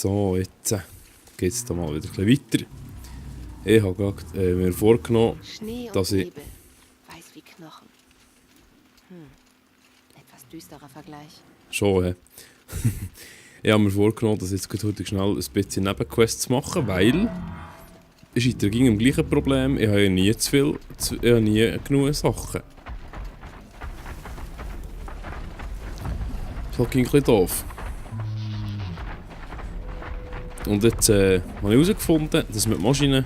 So, jetzt geht es da mal wieder ein bisschen weiter. Ich habe gerade mir vorgenommen, Schnee und dass ich... Nebel, weiß wie Knochen. Etwas düsterer Vergleich. Schon, ich habe mir vorgenommen, dass ich jetzt heute schnell ein bisschen Nebenquests mache, weil... Ich scheitere gegen im gleichen Problem. Ich habe ja nie ich habe nie genug Sachen. Das ist halt ein bisschen doof. Und jetzt habe ich herausgefunden, dass mit Maschinen...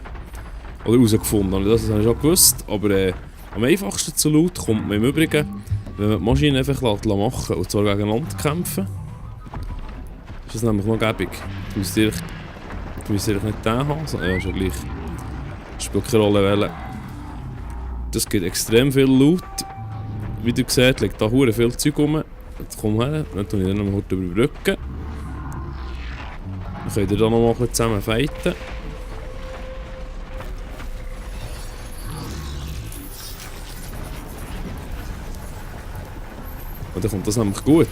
Oder herausgefunden, das habe ich schon gewusst, aber am einfachsten zu Loot kommt man im Übrigen, wenn man die Maschinen einfach machen lässt, und zwar gegeneinander kämpfen. Ist das nämlich noch gäbig. Du müsst eigentlich nicht den haben, ja, schon gleich. Spielt keine Rolle welchen. Das gibt extrem viel Loot. Wie du siehst, liegt da hure viel Zeug rum. Jetzt komm her, dann tue ich den noch mal überbrücken. Dann könnt ihr da noch mal zusammen fighten. Und dann kommt das nämlich gut.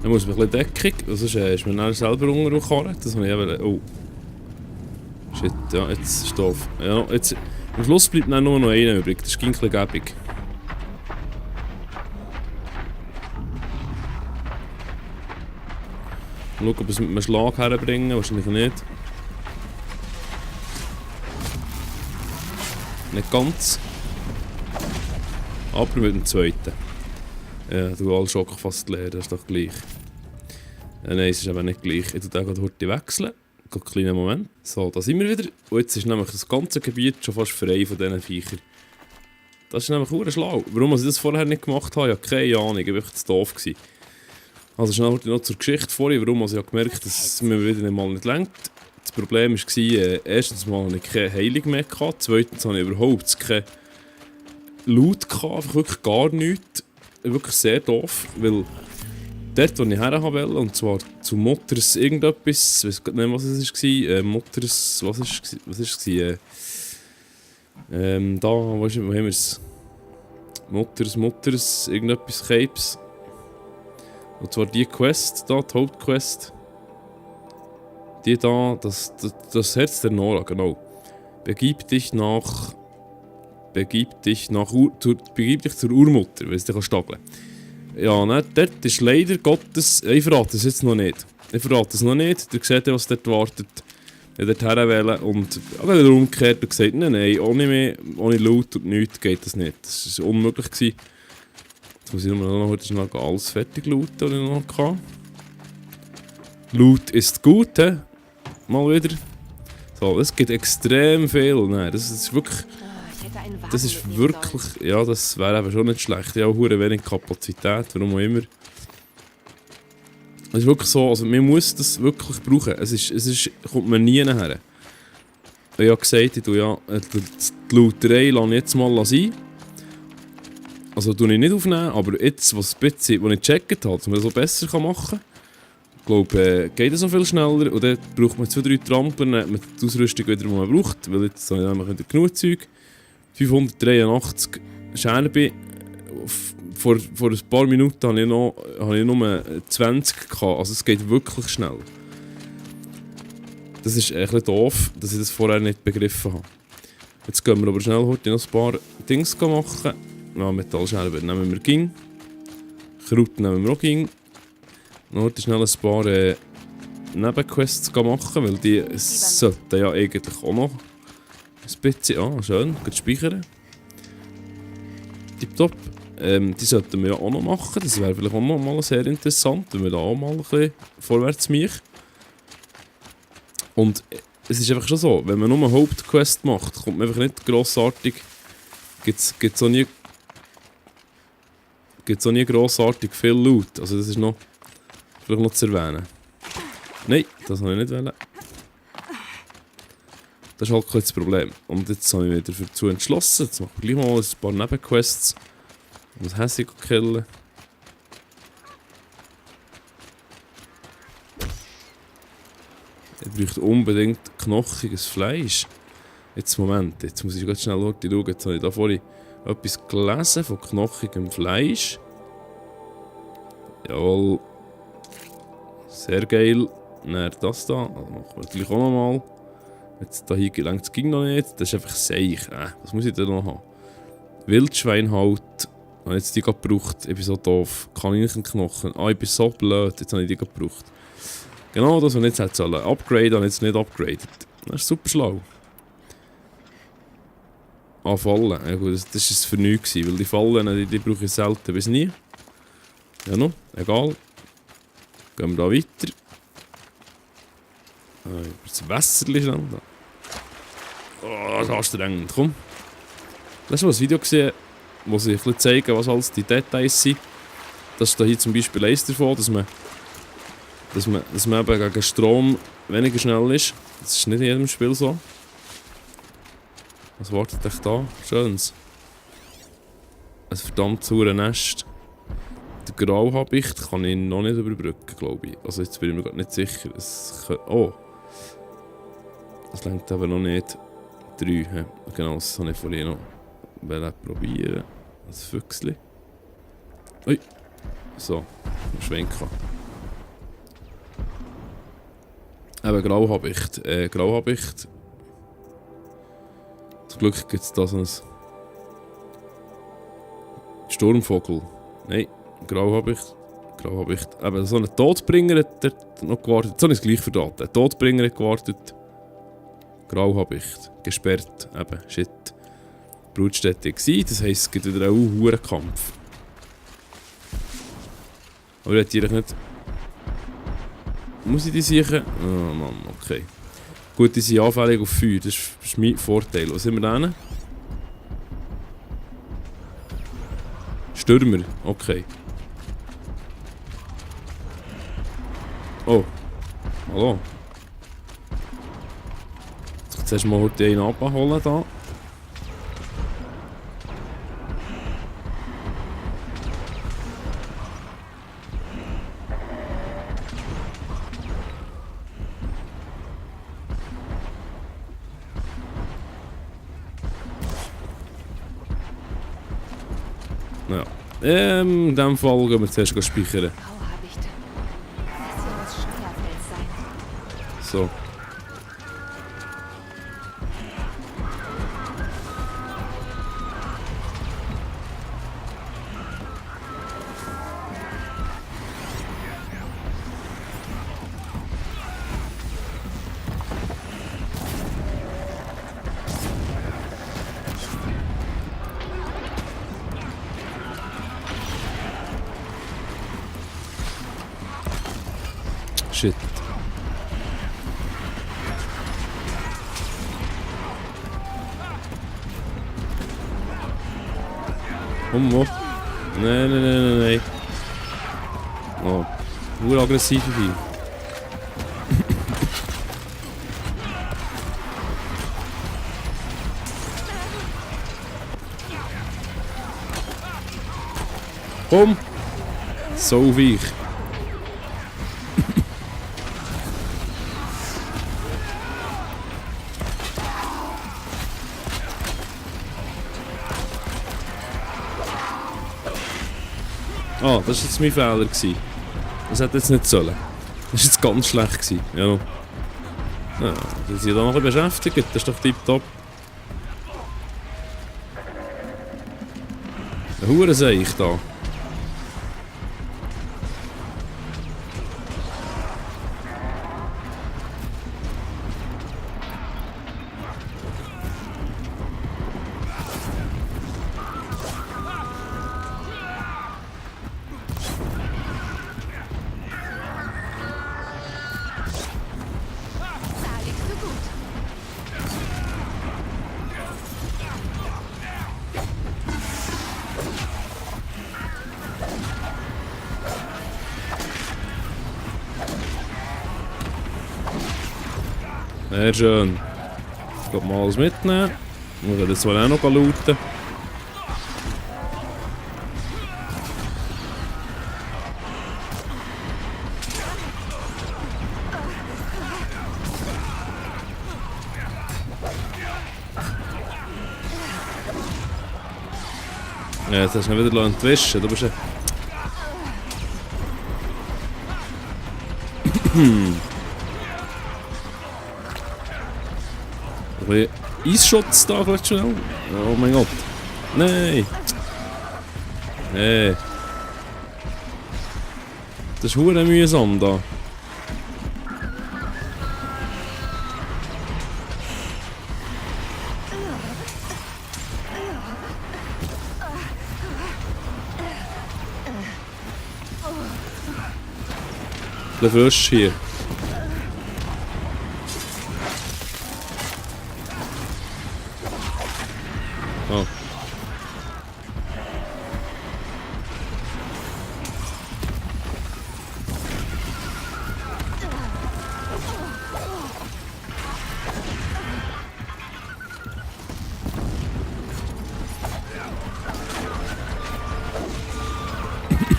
Dann muss man ein bisschen Deckung, sonst ist man dann selber runtergekommen. Das habe ich eben... Oh. Shit, ja, jetzt ist es doof. Ja, jetzt... Am Schluss bleibt dann nur noch einer übrig, das ist ein bisschen gäbig. Schauen, ob wir es mit einem Schlag herbringen, wahrscheinlich nicht. Nicht ganz. Aber mit dem zweiten. Ja, Dualschock fast leer, das ist doch gleich. Nein, es ist eben nicht gleich. Ich tue den gerade heute wechseln. Einen kleinen Moment. So, da sind wir wieder. Und jetzt ist nämlich das ganze Gebiet schon fast frei von diesen Viechern. Das ist nämlich verdammt schlau. Warum ich das vorher nicht gemacht habe, ja keine Ahnung. Ich war einfach zu doof. Also schnell noch zur Geschichte vorhin, warum ich gemerkt habe, dass es mir wieder mal nicht reicht. Das Problem war, erstens mal hatte ich keine Heilung mehr, zweitens hatte ich überhaupt keinen Loot, einfach wirklich gar nichts. Wirklich sehr doof, weil dort, wo ich her wollte, und zwar zu Mutters irgendetwas, ich weiß nicht mehr, was es war, Mutters, was war es? Da, wo haben wir es? Mutters, irgendetwas Capes. Und zwar die Quest da, die Hauptquest. Die da, das Herz der Nora, genau. Begib dich zur Urmutter, wenn du dich stageln kannst. Ja, ne, dort ist leider Gottes... Ich verrate es jetzt noch nicht. Ihr seht ja, was dort wartet. Ich dort herwählen und wenn er umgekehrt und gesagt, nein, ohne Loot und nichts geht das nicht. Das war unmöglich gewesen. Jetzt muss ich nur noch heute schnell alles fertig looten, was ich noch hatte. Loot ist gut, he? Mal wieder. So, es gibt extrem viel. Nein, das ist wirklich... Das ist wirklich... Ja, das wäre eben schon nicht schlecht. Ich habe auch wenig Kapazität, warum auch immer. Es ist wirklich so, also man muss das wirklich brauchen. Kommt man nie nachher. Ich habe gesagt, die Looterei lasse ich jetzt mal sein. Also tue ich nicht aufnehmen, aber jetzt, was ich gecheckt habe, dass man das so besser machen kann, ich glaube, geht es so viel schneller und dann braucht man 2-3 Trampeln, dann hat man die Ausrüstung wieder, die man braucht, weil jetzt habe ich nämlich wieder genug Zeug. 583 Scherben. Vor ein paar Minuten habe ich nur 20 gehabt, also es geht wirklich schnell. Das ist ein bisschen doof, dass ich das vorher nicht begriffen habe. Jetzt gehen wir aber schnell heute noch ein paar Dings machen. Ja, Metallscherben nehmen wir ging. Kraut nehmen wir auch ging. Noch heute schnell ein paar Nebenquests machen, weil die sollten ja eigentlich auch noch ein bisschen... Ah, schön, gut speichern. Tipptopp. Die sollten wir ja auch noch machen. Das wäre vielleicht auch noch mal sehr interessant, wenn wir da auch mal ein bisschen vorwärts machen. Und es ist einfach schon so, wenn man nur eine Hauptquest macht, kommt man einfach nicht grossartig... Gibt's auch nie grossartig viel Loot. Also das ist noch... Vielleicht noch zu erwähnen. Nein, das wollte ich nicht wollen. Das ist halt kein Problem. Und jetzt habe ich mich wieder dazu entschlossen. Jetzt mache ich gleich mal ein paar Nebenquests. Um das Häschen zu killen. Ich bräuchte unbedingt knochiges Fleisch. Jetzt, Moment, jetzt muss ich ganz schnell schauen. Jetzt habe ich da vorhin etwas gelesen von knochigem Fleisch. Jawohl. Sehr geil. Dann das da. Also machen wir natürlich auch nochmal. Jetzt da hier gelangt es ging noch nicht. Das ist einfach seich. Was muss ich denn noch haben? Wildschweinhaut. Habe jetzt die gerade gebraucht. Ich bin so doof. Kaninchenknochen. Ich bin so blöd. Jetzt habe ich die gerade gebraucht. Genau das, was ich jetzt hätte sollen. Upgraden, habe ich jetzt nicht upgraded. Das ist super schlau. Fallen. Ja gut, das war für nichts, weil die Fallen, die brauche ich selten bis nie. Ja no, egal. Gehen wir da weiter. Über das Wässerchen schnell. Oh, das ist anstrengend. Komm. Hast du mal ein Video gesehen, wo sie ein bisschen zeigen, was alles die Details sind? Das ist da hier zum Beispiel eins davon, dass man eben gegen Strom weniger schnell ist. Das ist nicht in jedem Spiel so. Was wartet euch da? Schönes. Ein verdammt saures Nest. Der Grauhabicht kann ich noch nicht überbrücken, glaube ich. Also jetzt bin ich mir gerade nicht sicher. Oh! Das längt aber noch nicht. 3. Genau, das habe ich vorhin noch probieren. Das Füchsli. Ui! So, schwenken. Eben Grauhabicht. Grauhabicht. Zum Glück gibt es da so ein Sturmvogel. Nein, Grauhabicht. Grauhabicht. Eben so ein Todbringer hat noch gewartet. So ist es gleich verraten. Ein Todbringer hat gewartet. Grauhabicht. Gesperrt. Eben, shit. Brutstätte war. Das heisst, es gibt wieder einen hohen Kampf. Aber ich hätte nicht... Muss ich die sichern? Oh Mann, okay. Gut, die sind anfällig auf Feuer, das ist mein Vorteil. Was sind wir da? Stürmer, okay. Oh. Hallo. Jetzt zuerst mal heute einen abholen da. Ja. In diesem Fall gehen wir zuerst speichern. Grauhabicht. Das hier muss Steuerfeld sein. So. Shit. Komm, wo? Nein. Oh. Nur aggressive Vieh. Komm! So weich. Ah, das war jetzt mein Fehler. Das hätte jetzt nicht sollen. Das war jetzt ganz schlecht. Ja, die sind da noch ein bisschen beschäftigt. Das ist doch tipptopp. Ein Hurenseich da. Da liegst du gut. Sehr schön. Ich glaube mal alles mitnehmen. Wir werden jetzt auch noch looten. Ja, jetzt hast du ihn wieder entwischen. Du bist ein... Ein bisschen Eisschutz da gerade schnell. Oh mein Gott. Nein. Nee. Das ist hure mühsam da. Der Frisch hier. Oh.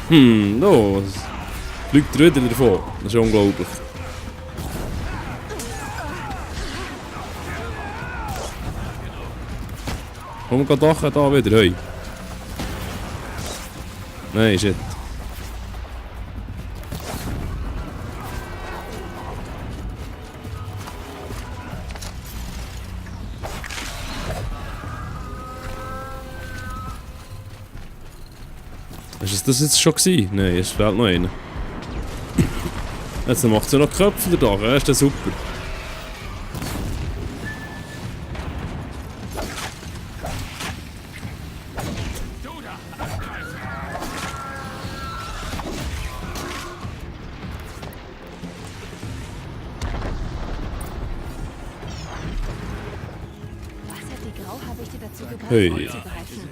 No, es fliegt wieder davon. Das ist unglaublich. Komm, geh doch da wieder, hey. Nein, shit. Ist das jetzt schon gewesen? Nein, es fehlt noch einer. Jetzt macht sie noch Köpfe da, ja, ist das super. Was hat die Grauhaarwichte dazu gebracht, Hey. vorzubereiten?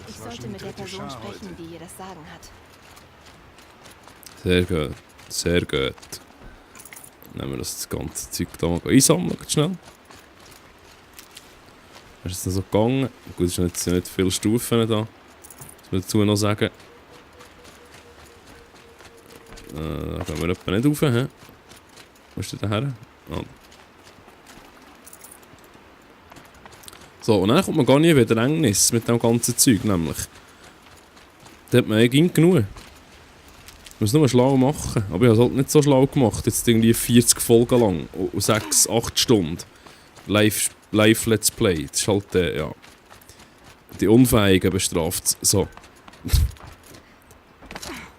Ich sollte mit der Person sprechen, die ihr das Sagen hat. Sehr gut, sehr gut. Nehmen wir das ganze Zeug da mal einsammeln, schnell. Ist es noch so gegangen? Gut, es sind jetzt nicht viele Stufen da. Das muss ich dazu noch sagen. Da gehen wir etwa nicht rauf, hä? Wo ist der daher? Ah. So, und dann kommt man gar nie wieder Engnis mit dem ganzen Zeug, nämlich. Da hat man eigentlich genug. Ich muss nur schlau machen, aber ich habe es halt nicht so schlau gemacht. Jetzt irgendwie 40 Folgen lang und 6, 8 Stunden. Live Let's Play. Das ist halt, ja. Die Unfähigen bestraft. So.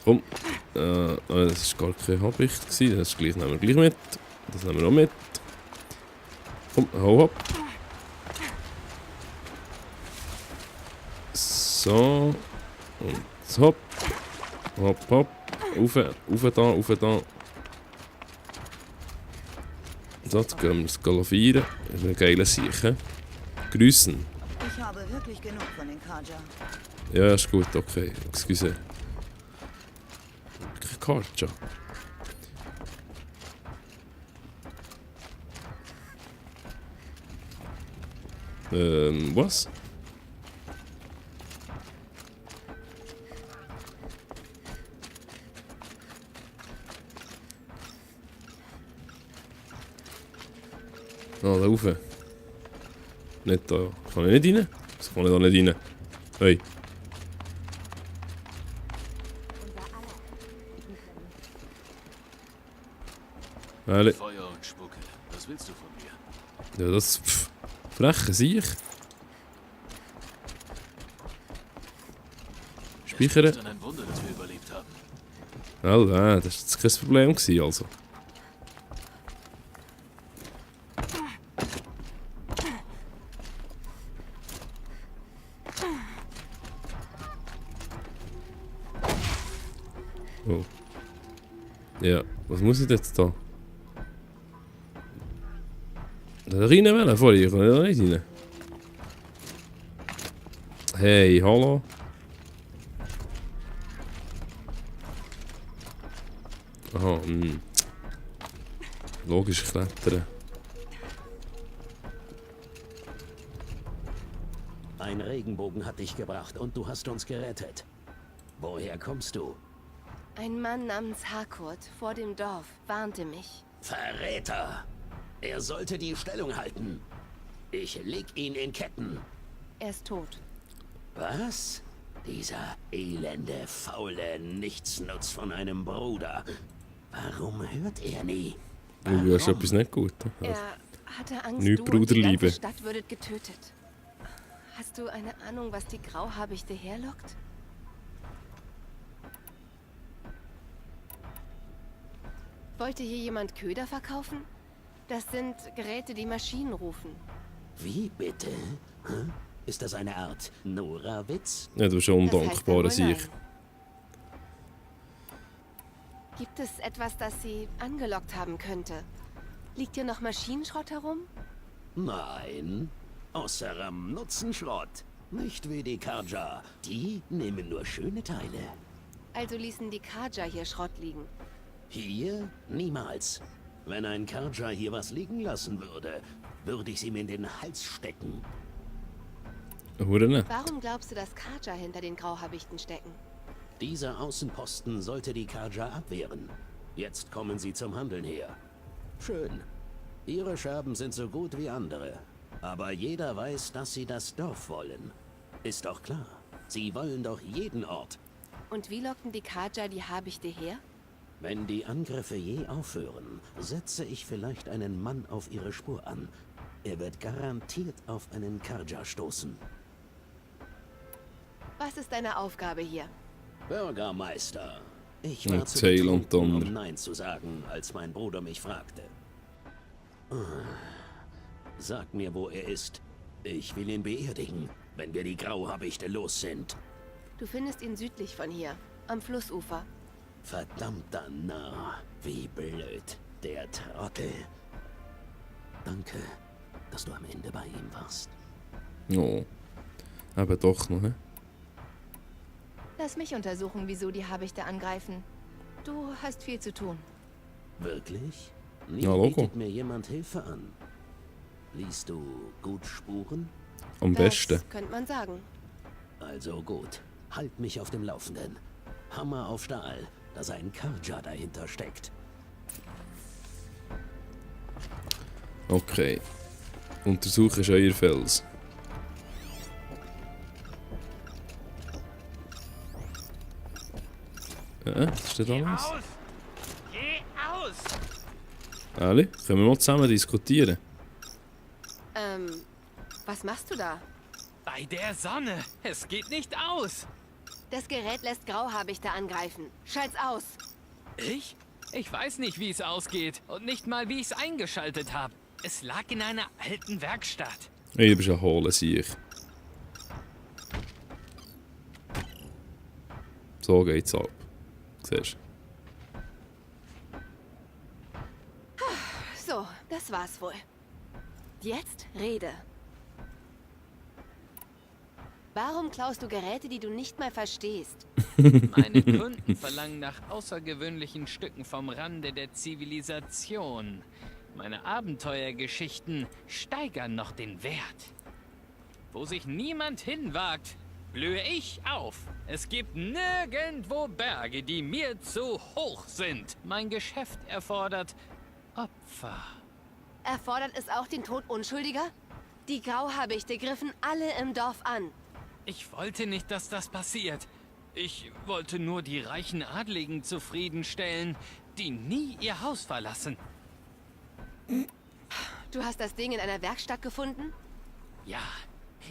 Komm. Das war gar kein Habicht. Das gleich nehmen wir gleich mit. Das nehmen wir auch mit. Komm, hau ab. So. Und hopp. Hopp, hopp. Rauf da. So, jetzt gehen wir das Galavieren. Das ist eine geile Sache. Grüßen. Ich habe wirklich genug von den Kaja. Ja, ist gut, okay. Excuse. Kaja. Was? Ah, da rauf. Nicht da. Kann ich nicht rein? Das kann ich da nicht rein. Hey. Ehrlich. Feuer und Spucke. Was willst du von mir? Ja, das freche Siech. Speichern. Es ist ein Wunder, dass wir überlebt haben. Ja, das war jetzt kein Problem gewesen, also. Oh. Ja, was muss ich jetzt da? Da rein wollen, vorher, ich kann da nicht rein. Hey, hallo? Aha, logisch klettern. Ein Regenbogen hat dich gebracht und du hast uns gerettet. Woher kommst du? Ein Mann namens Harcourt vor dem Dorf warnte mich. Verräter! Er sollte die Stellung halten. Ich leg ihn in Ketten. Er ist tot. Was? Dieser elende, faule Nichtsnutz von einem Bruder. Warum hört er nie? Du hast etwas nicht gut. Er hatte Angst, Nicht du und die Bruderliebe. ganze Stadt würdet getötet. Hast du eine Ahnung, was die Grauhabichte herlockt? Wollte hier jemand Köder verkaufen? Das sind Geräte, die Maschinen rufen. Wie bitte? Hä? Ist das eine Art Nora-Witz? Ja, du bist ein Das heißt ja undankbarer wohl Sieg. nein. Gibt es etwas, das sie angelockt haben könnte? Liegt hier noch Maschinenschrott herum? Nein, außer am Nutzenschrott. Nicht wie die Karja. Die nehmen nur schöne Teile. Also ließen die Karja hier Schrott liegen. Hier niemals. Wenn ein Karja hier was liegen lassen würde, würde ich sie mir in den Hals stecken. Hure nicht. Warum glaubst du, dass Karja hinter den Grauhabichten stecken? Dieser Außenposten sollte die Karja abwehren. Jetzt kommen sie zum Handeln her. Schön. Ihre Scherben sind so gut wie andere. Aber jeder weiß, dass sie das Dorf wollen. Ist doch klar. Sie wollen doch jeden Ort. Und wie lockten die Karja die Habichte her? Wenn die Angriffe je aufhören, setze ich vielleicht einen Mann auf ihre Spur an. Er wird garantiert auf einen Karja stoßen. Was ist deine Aufgabe hier? Bürgermeister. Ich war zu Erzähl und betrunken, Donner. um Nein zu sagen, als mein Bruder mich fragte. Sag mir, wo er ist. Ich will ihn beerdigen, wenn wir die Grauhabichte los sind. Du findest ihn südlich von hier, am Flussufer. Verdammter Narr. Wie blöd. Der Trottel. Danke, dass du am Ende bei ihm warst. Oh. Aber doch noch, ne? Lass mich untersuchen, wieso die Habichte angreifen. Du hast viel zu tun. Wirklich? Nie Ja, Logo. bietet mir jemand Hilfe an. Liest du gut Spuren? Am besten. Das könnte man sagen. Also gut. Halt mich auf dem Laufenden. Hammer auf Stahl, dass ein Karja dahinter steckt. Okay. Untersuche Scheuerfels. Was ist denn da los? Aus! Geh aus! Ali, können wir mal zusammen diskutieren? Was machst du da? Bei der Sonne! Es geht nicht aus! Das Gerät lässt Grauhabichte angreifen. Schalt's aus. Ich? Ich weiß nicht, wie es ausgeht. Und nicht mal, wie ich es eingeschaltet habe. Es lag in einer alten Werkstatt. Hey, du bist ein hohler Sieg. So geht's ab. Siehst du? So, das war's wohl. Jetzt rede. Warum klaust du Geräte, die du nicht mal verstehst? Meine Kunden verlangen nach außergewöhnlichen Stücken vom Rande der Zivilisation. Meine Abenteuergeschichten steigern noch den Wert. Wo sich niemand hinwagt, blühe ich auf. Es gibt nirgendwo Berge, die mir zu hoch sind. Mein Geschäft erfordert Opfer. Erfordert es auch den Tod Unschuldiger? Die Grauhabichte griffen alle im Dorf an. Ich wollte nicht, dass das passiert. Ich wollte nur die reichen Adligen zufriedenstellen, die nie ihr Haus verlassen. Du hast das Ding in einer Werkstatt gefunden? Ja,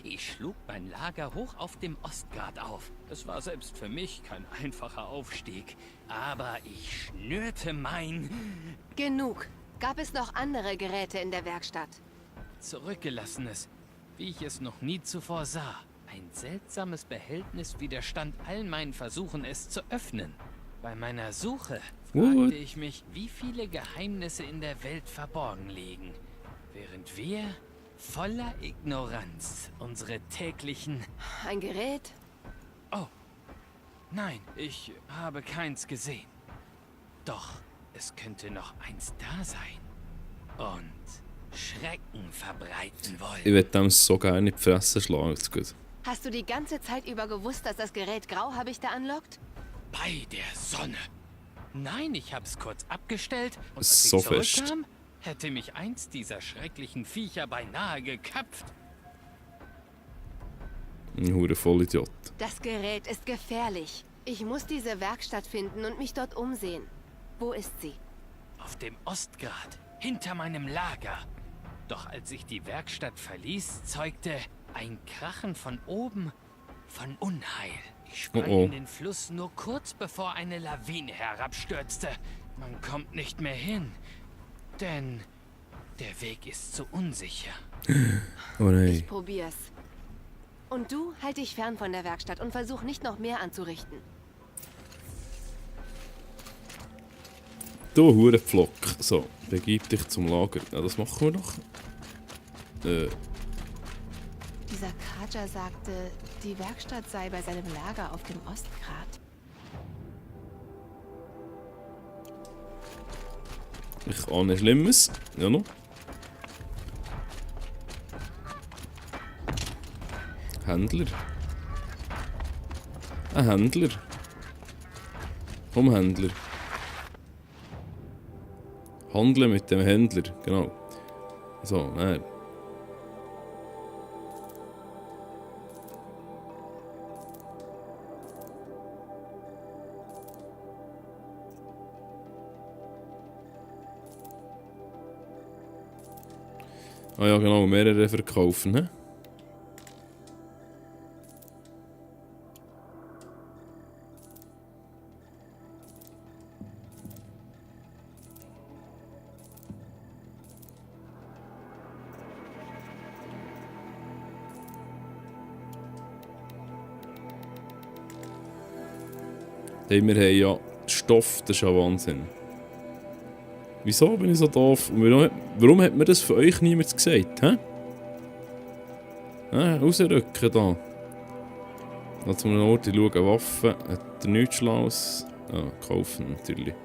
ich schlug mein Lager hoch auf dem Ostgrat auf. Es war selbst für mich kein einfacher Aufstieg. Aber ich schnürte mein Genug. Gab es noch andere Geräte in der Werkstatt? Zurückgelassenes, wie ich es noch nie zuvor sah. Ein seltsames Behältnis widerstand allen meinen Versuchen, es zu öffnen. Bei meiner Suche fragte ich mich, wie viele Geheimnisse in der Welt verborgen liegen, während wir voller Ignoranz unsere täglichen... Ein Gerät? Oh, nein, ich habe keins gesehen. Doch, es könnte noch eins da sein. Und Schrecken verbreiten wollen. Ich würde dem so gerne in die Fresse schlagen. Jetzt gut. Hast du die ganze Zeit über gewusst, dass das Gerät Grauhabichte anlockt? Bei der Sonne. Nein, ich hab's kurz abgestellt und als So ich fest. zurückkam, hätte mich eins dieser schrecklichen Viecher beinahe geköpft. Ein hure Vollidiot. Das Gerät ist gefährlich. Ich muss diese Werkstatt finden und mich dort umsehen. Wo ist sie? Auf dem Ostgrat, hinter meinem Lager. Doch als ich die Werkstatt verließ, zeugte ein Krachen von oben von Unheil. Ich sprang in den Fluss nur kurz bevor eine Lawine herabstürzte. Man kommt nicht mehr hin, denn der Weg ist zu unsicher. Oh nein. Ich probier's. Und du, halt dich fern von der Werkstatt und versuch nicht noch mehr anzurichten. Du Hurenpflock. So, begib dich zum Lager. Ja, das machen wir doch. Dieser Kaja sagte, die Werkstatt sei bei seinem Lager auf dem Ostgrat. Ich ahne Schlimmes. Ja noch. Händler. Ein Händler. Komm, Händler. Handeln mit dem Händler, genau. So, nein. Ah ja, genau, mehrere verkaufen, ne? Hey, wir haben ja Stoff, das ist ja Wahnsinn. Wieso bin ich so doof? Und warum hat mir das von euch niemand gesagt? Hä? Rausrücken da. Da zu einem Ort, ich schaue Waffen. Hat er nichts Schlaues? Ah, kaufen natürlich.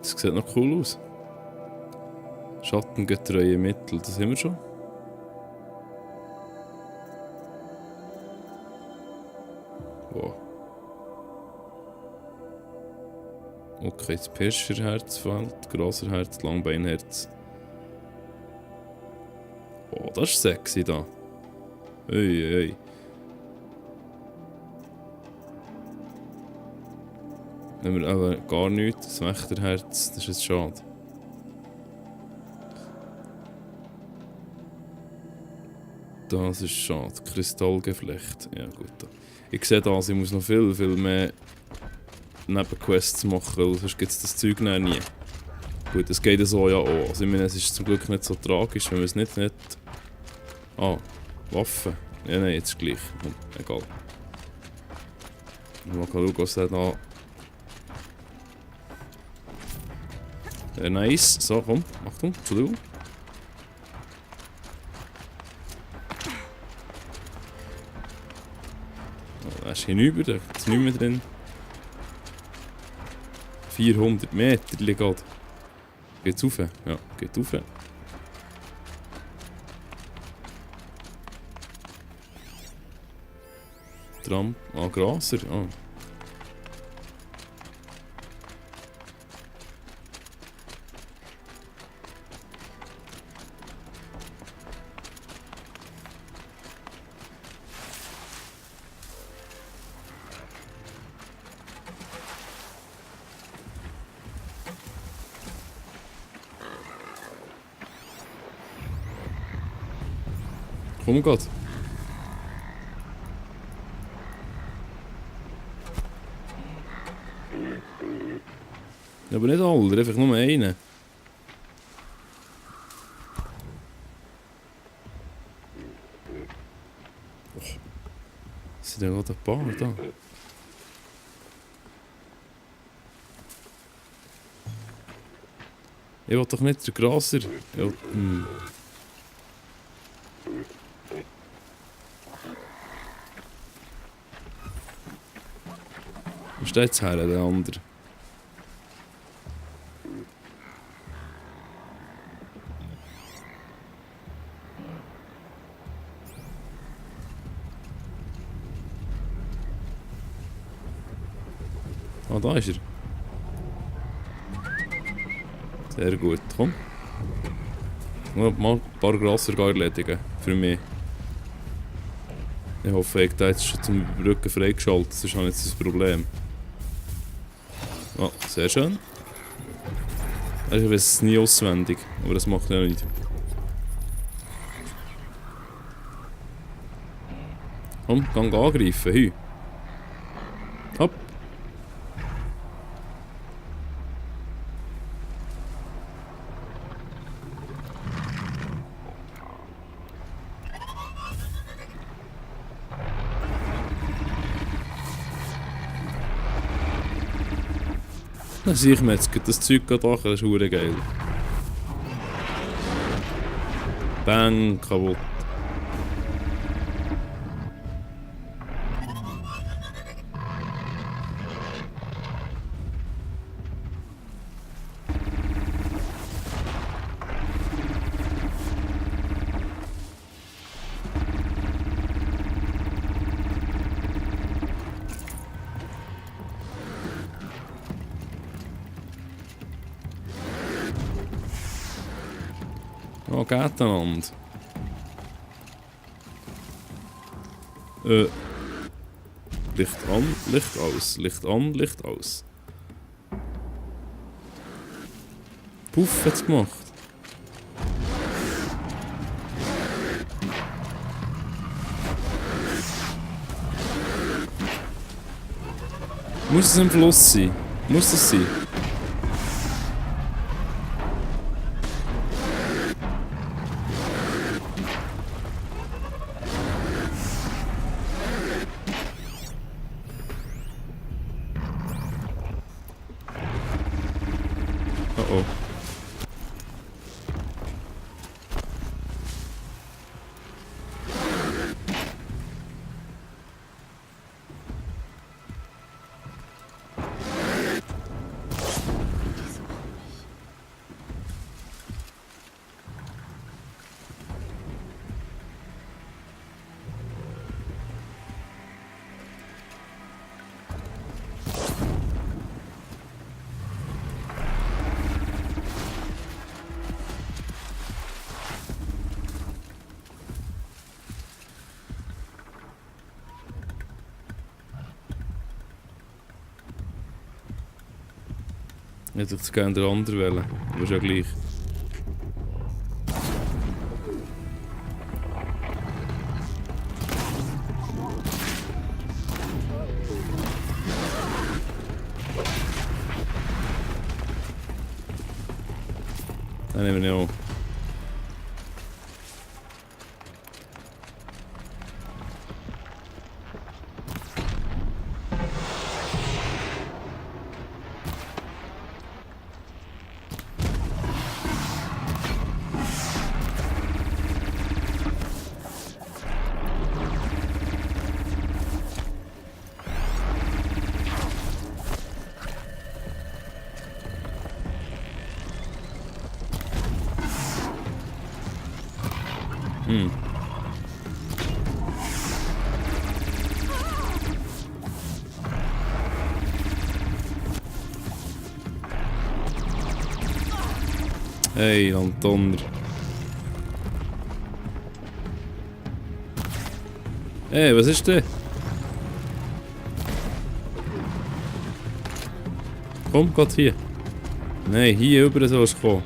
Das sieht noch cool aus. Schattengetreue Mittel, das haben wir schon. Wow. Okay, das Pirscherherz fehlt, Grasserherz, Langbeinherz. Oh, das ist sexy da. Ui, ui. Nehmen wir aber gar nichts, das Wächterherz, das ist jetzt schade. Das ist schade, Kristallgeflecht, ja gut. Ich sehe das, ich muss noch viel mehr Nebenquests machen, weil sonst gibt es das Zeug nie. Gut, es geht so ja auch, also ich meine, es ist zum Glück nicht so tragisch, wenn man es nicht... Ah, Waffen. Ja, nein, jetzt gleich, egal. Mal schauen, was der da... Nice. So, komm. Achtung. Entschuldigung. Oh, er ist hinüber. Da ist nichts mehr drin. 400 Meter liegt. Geht's rauf? Ja, geht rauf. Tram. Ah, Graser. Ah. Komm Gott. Aber nicht alle, einfach nur einen. Oh. Sind ja gerade ein paar da. Ich will doch nicht der Graser. Ja, Wo steht jetzt her, der andere? Ah, da ist er. Sehr gut, komm. Nur mal ein paar Grasser erledigen. Für mich. Ich hoffe, ich habe jetzt schon zum Überbrücken freigeschaltet, sonst habe ich jetzt ein Problem. Ah, sehr schön. Ich weiß es nie auswendig, aber das macht ja nicht. Komm, gang angreifen, hü. Hopp. Dann sehe ich mir jetzt das Zeug gerade an, das ist verdammt geil. Bang, kaputt. Oh, geht einander. Licht an, Licht aus, Licht an, Licht aus. Puff hat's gemacht. Muss es im Fluss sein? Muss es sein? Oh oh. Ich hätte jetzt gerne den anderen wählen, aber ist ja gleich. Den nehmen wir auch. Hey, Anton. Hey, was ist denn? Komm, geht hier. Nein, hier über sollst du kommen.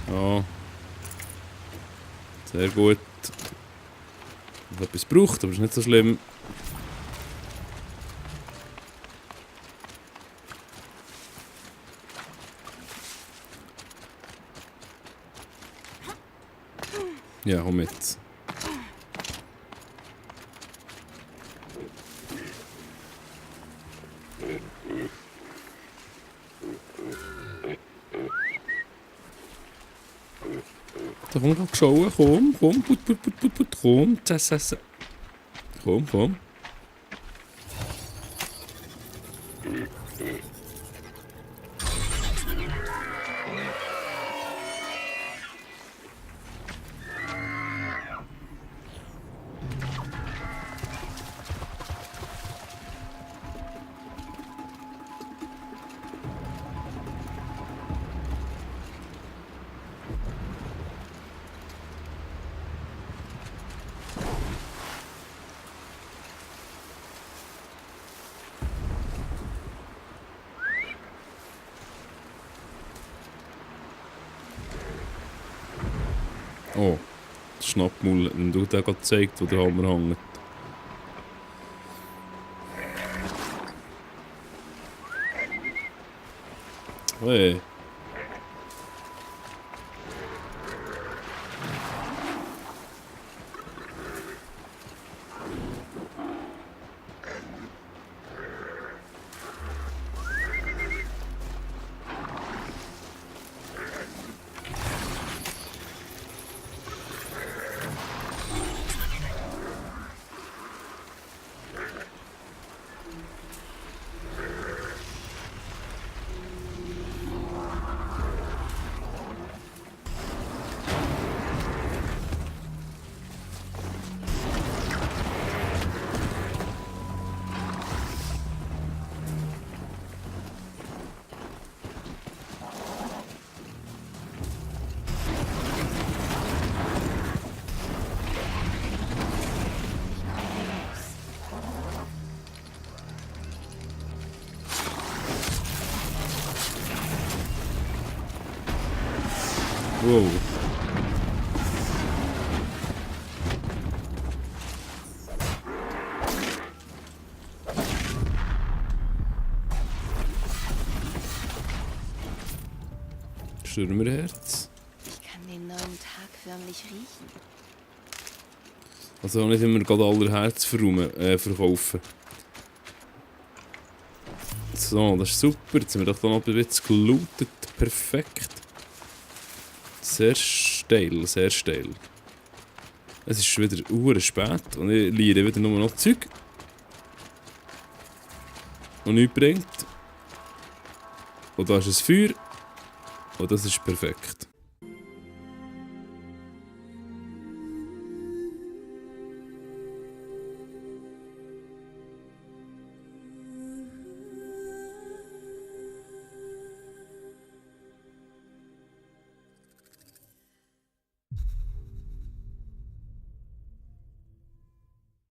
Ja. Sehr gut. Ich habe etwas gebraucht, aber ist nicht so schlimm. Ja, komm mit. komm, schauen, komm, komm, komm. Oh, der Schnappmull, wenn du den gerade gezeigt, wo der Hammer hängt. Hey. Wow. Stürmerherz. Ich kann den neuen Tag förmlich riechen. Also auch nicht immer gerade aller Herz verkaufen. So, das ist super. Jetzt haben wir doch noch ein bisschen gelootet. Perfekt. Sehr steil, sehr steil. Es ist schon wieder spät und ich liere wieder nur noch Zeug. Und nichts bringt. Und da ist ein Feuer. Und das ist perfekt.